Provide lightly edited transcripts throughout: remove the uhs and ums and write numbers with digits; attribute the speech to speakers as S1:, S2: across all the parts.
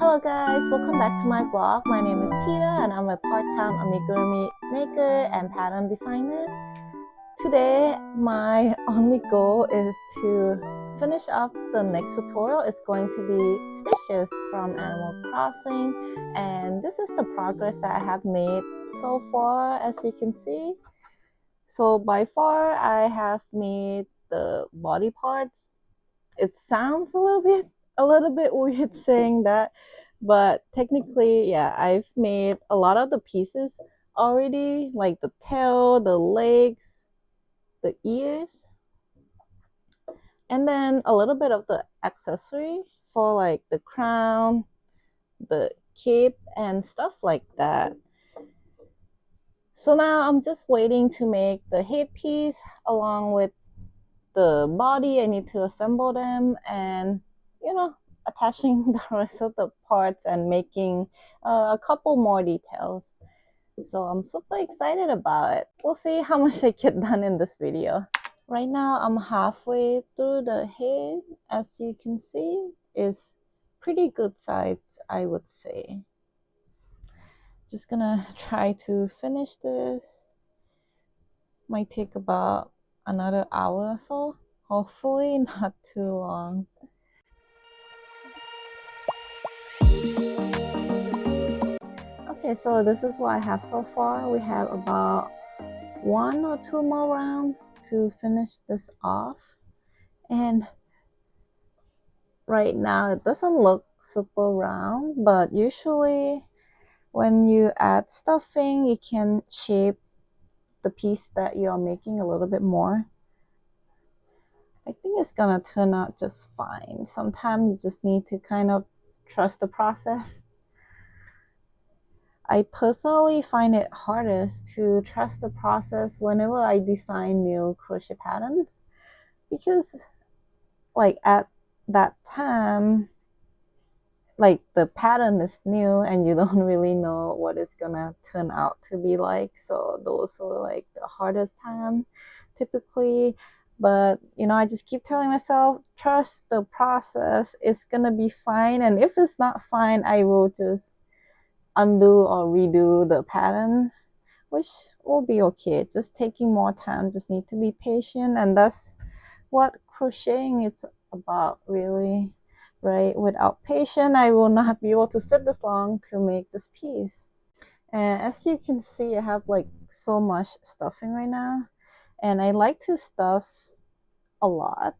S1: Hello guys, welcome back to my vlog. My name is Peter and I'm a part-time amigurumi maker and pattern designer. Today, my only goal is to finish up the next tutorial. It's going to be stitches from Animal Crossing, and this is the progress that I have made so far, as you can see. So by far, I have made the body parts. It sounds a little bit weird saying that, but technically, yeah, I've made a lot of the pieces already, like the tail, the legs, the ears, and then a little bit of the accessory for like the crown, the cape, and stuff like that. So now I'm just waiting to make the headpiece along with the body. I need to assemble them and, attaching the rest of the parts and making a couple more details. So I'm super excited about it. We'll see how much I get done in this video. Right now I'm halfway through the head. As you can see, it's pretty good size, I would say. Just gonna try to finish this. Might take about another hour or so. Hopefully not too long. Okay, so this is what I have so far. We have about 1 or 2 more rounds to finish this off. And right now it doesn't look super round, but usually when you add stuffing, you can shape the piece that you're making a little bit more. I think it's gonna turn out just fine. Sometimes you just need to kind of trust the process. I personally find it hardest to trust the process whenever I design new crochet patterns, because like at that time, like the pattern is new and you don't really know what it's gonna turn out to be like. So those were like the hardest time typically. But I just keep telling myself, trust the process, it's gonna be fine. And if it's not fine, I will just undo or redo the pattern, which will be okay. Just taking more time, just need to be patient, and that's what crocheting is about, really, right? Without patience, I will not be able to sit this long to make this piece. And as you can see, I have like so much stuffing right now, and I like to stuff a lot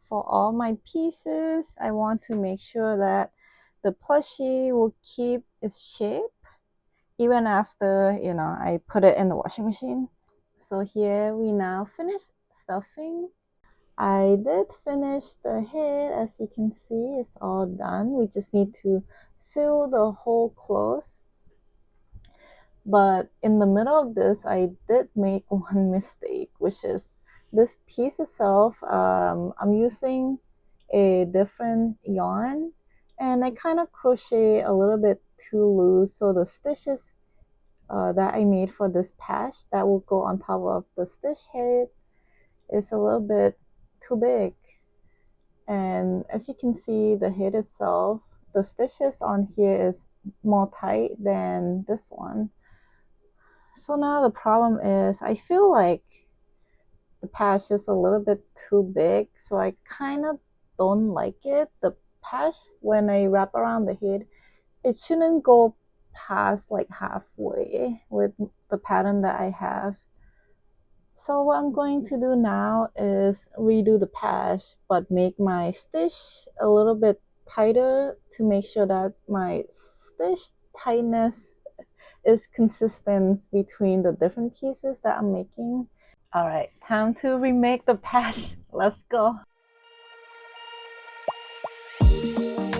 S1: for all my pieces. I want to make sure that the plushie will keep its shape even after I put it in the washing machine. So here we now finish stuffing. I did finish the head. As you can see, it's all done. We just need to seal the hole close. But in the middle of this, I did make one mistake, which is this piece itself. I'm using a different yarn, and I kind of crochet a little bit too loose, so the stitches that I made for this patch that will go on top of the stitch head is a little bit too big. And as you can see, the head itself, the stitches on here is more tight than this one. So now the problem is I feel like the patch is a little bit too big, so I kind of don't like it. The patch, when I wrap around the head, it shouldn't go past like halfway with the pattern that I have. So what I'm going to do now is redo the patch, but make my stitch a little bit tighter to make sure that my stitch tightness is consistent between the different pieces that I'm making. All right, time to remake the patch. Let's go.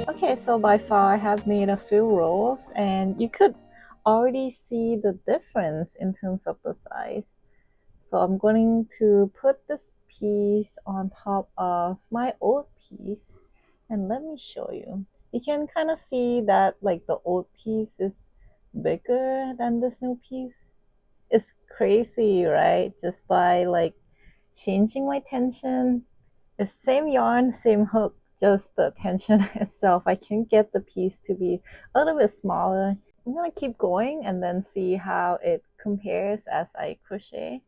S1: Okay, so by far I have made a few rows, and you could already see the difference in terms of the size. So I'm going to put this piece on top of my old piece, and let me show you. You can kind of see that like the old piece is bigger than this new piece. It's crazy, right? Just by like changing my tension. It's same yarn, same hook, just the tension itself. I can get the piece to be a little bit smaller. I'm gonna keep going and then see how it compares as I crochet.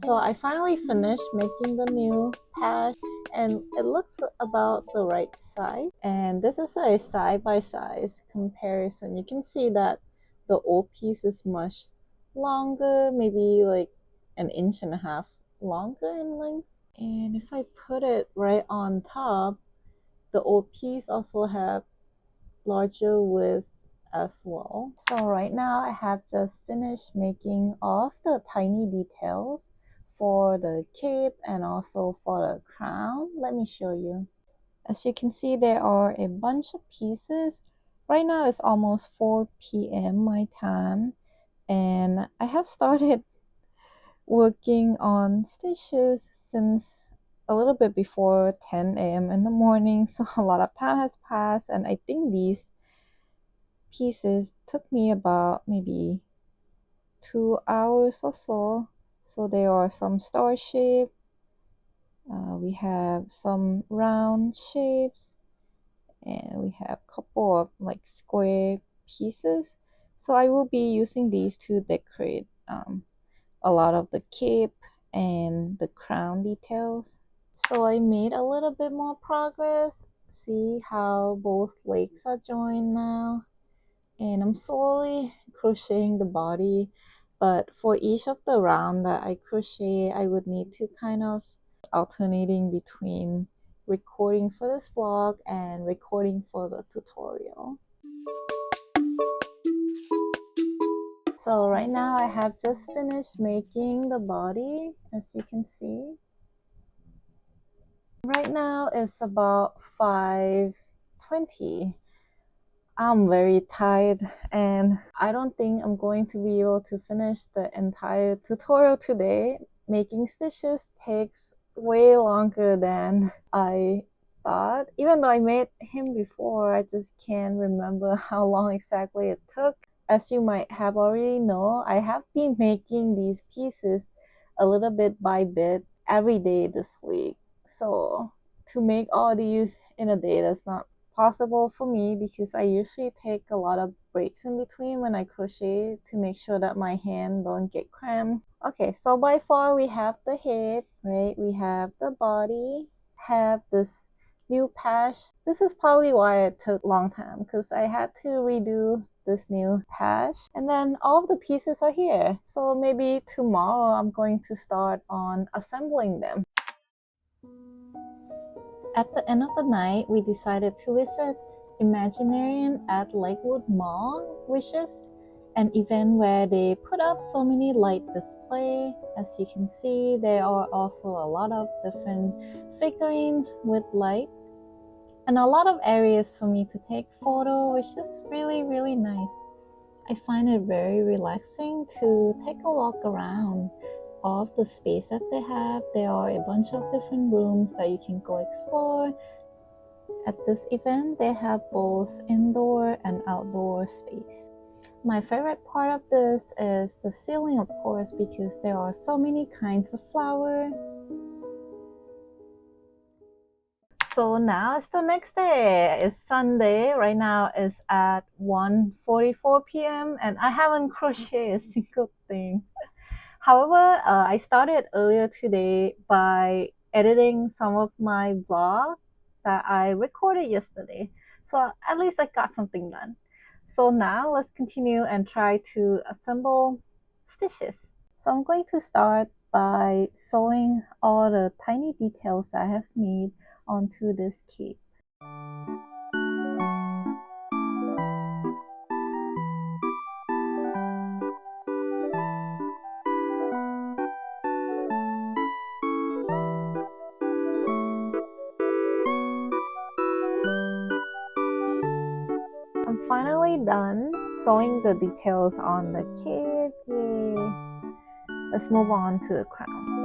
S1: So I finally finished making the new patch and it looks about the right size. And this is a side-by-side comparison. You can see that the old piece is much longer, maybe like 1.5 inches longer in length. And if I put it right on top, the old piece also have larger width as well. So right now I have just finished making all of the tiny details for the cape and also for the crown. Let me show you. As you can see, there are a bunch of pieces. Right now it's almost 4 p.m. my time, and I have started working on stitches since a little bit before 10 a.m. in the morning, so a lot of time has passed, and I think these pieces took me about maybe 2 hours or so. So there are some star shape, we have some round shapes, and we have a couple of like square pieces. So I will be using these to decorate a lot of the cape and the crown details. So I made a little bit more progress. See how both legs are joined now, and I'm slowly crocheting the body, but for each of the round that I crochet, I would need to kind of alternating between recording for this vlog and recording for the tutorial. So right now I have just finished making the body, as you can see. Right now it's about 5:20. I'm very tired and I don't think I'm going to be able to finish the entire tutorial today. Making stitches takes way longer than I thought. Even though I made him before, I just can't remember how long exactly it took. As you might have already know, I have been making these pieces a little bit by bit every day this week. So to make all these in a day, that's not possible for me because I usually take a lot of breaks in between when I crochet to make sure that my hand don't get cramps. Okay, so by far we have the head, right? We have the body, have this new patch. This is probably why it took a long time because I had to redo this new patch, and then all of the pieces are here. So maybe tomorrow I'm going to start on assembling them. At the end of the night, we decided to visit Imaginarium at Lakewood Mall, which is an event where they put up so many light display. As you can see, there are also a lot of different figurines with lights and a lot of areas for me to take photo, which is really nice. I find it very relaxing to take a walk around of the space that they have. There are a bunch of different rooms that you can go explore. At this event, they have both indoor and outdoor space. My favorite part of this is the ceiling, of course, because there are so many kinds of flowers. So now it's the next day. It's Sunday. Right now it's at 1:44 p.m. and I haven't crocheted a single thing. However, I started earlier today by editing some of my vlog that I recorded yesterday. So at least I got something done. So now let's continue and try to assemble stitches. So I'm going to start by sewing all the tiny details that I have made onto this cape. I'm finally done sewing the details on the cape. Yay! Let's move on to the crown.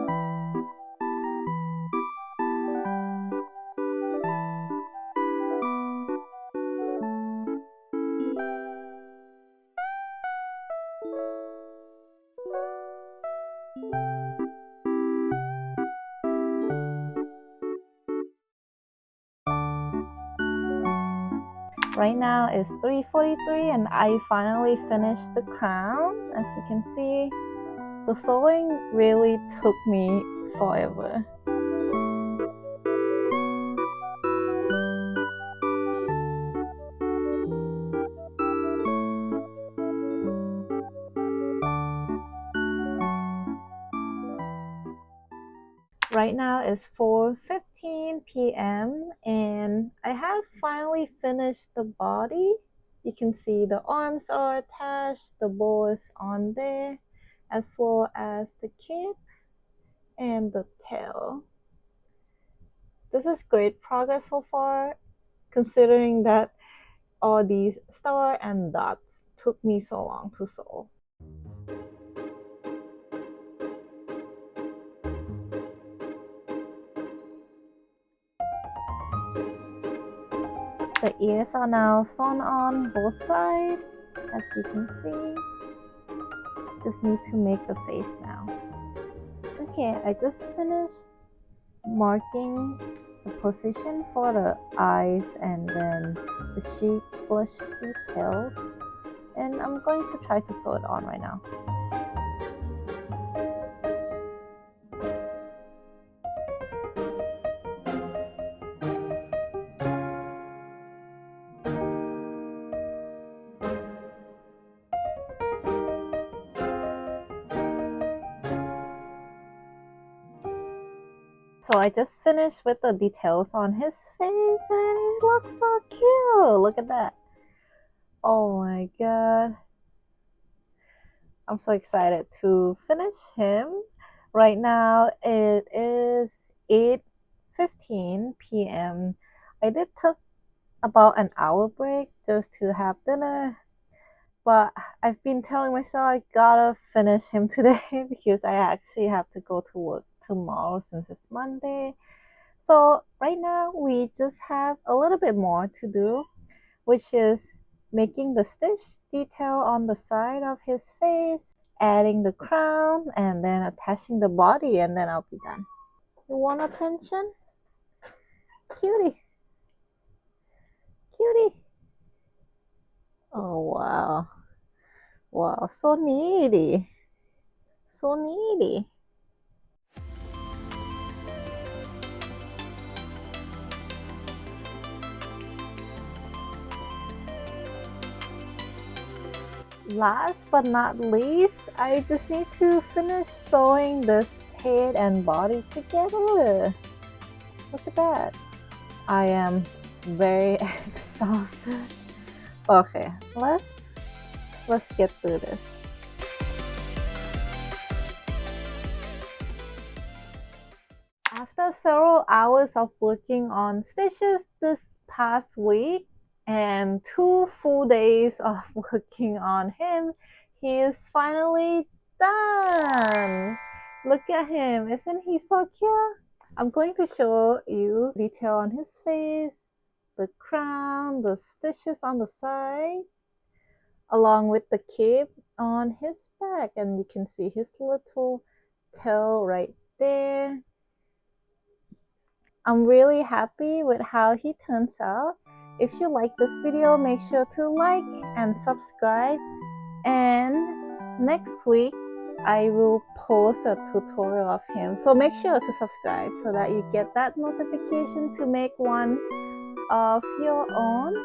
S1: Right now it's 3:43 and I finally finished the crown. As you can see, the sewing really took me forever. Right now it's 4:15 p.m. and I have finally finished the body. You can see the arms are attached, the bow is on there, as well as the cape and the tail. This is great progress so far, considering that all these stars and dots took me so long to sew. The ears are now sewn on both sides, as you can see. Just need to make the face now. Okay, I just finished marking the position for the eyes and then the sheep blush details, and I'm going to try to sew it on right now. So I just finished with the details on his face and he looks so cute. Look at that. Oh my god. I'm so excited to finish him. Right now it is 8:15 p.m. I did took about an hour break just to have dinner, but I've been telling myself I gotta finish him today because I actually have to go to work tomorrow since it's Monday. So right now we just have a little bit more to do, which is making the stitch detail on the side of his face, adding the crown, and then attaching the body, and then I'll be done. You want attention? Cutie. Cutie. Oh wow. Wow, so needy. So needy. Last but not least, I just need to finish sewing this head and body together. Look at that. I am very exhausted. Okay, let's get through this. After several hours of working on stitches this past week and 2 full days of working on him, he is finally done. Look at him, isn't he so cute? I'm going to show you detail on his face, the crown, the stitches on the side, along with the cape on his back, and you can see his little tail right there. I'm really happy with how he turns out. If you like this video, make sure to like and subscribe, and next week I will post a tutorial of him, so make sure to subscribe so that you get that notification to make one of your own.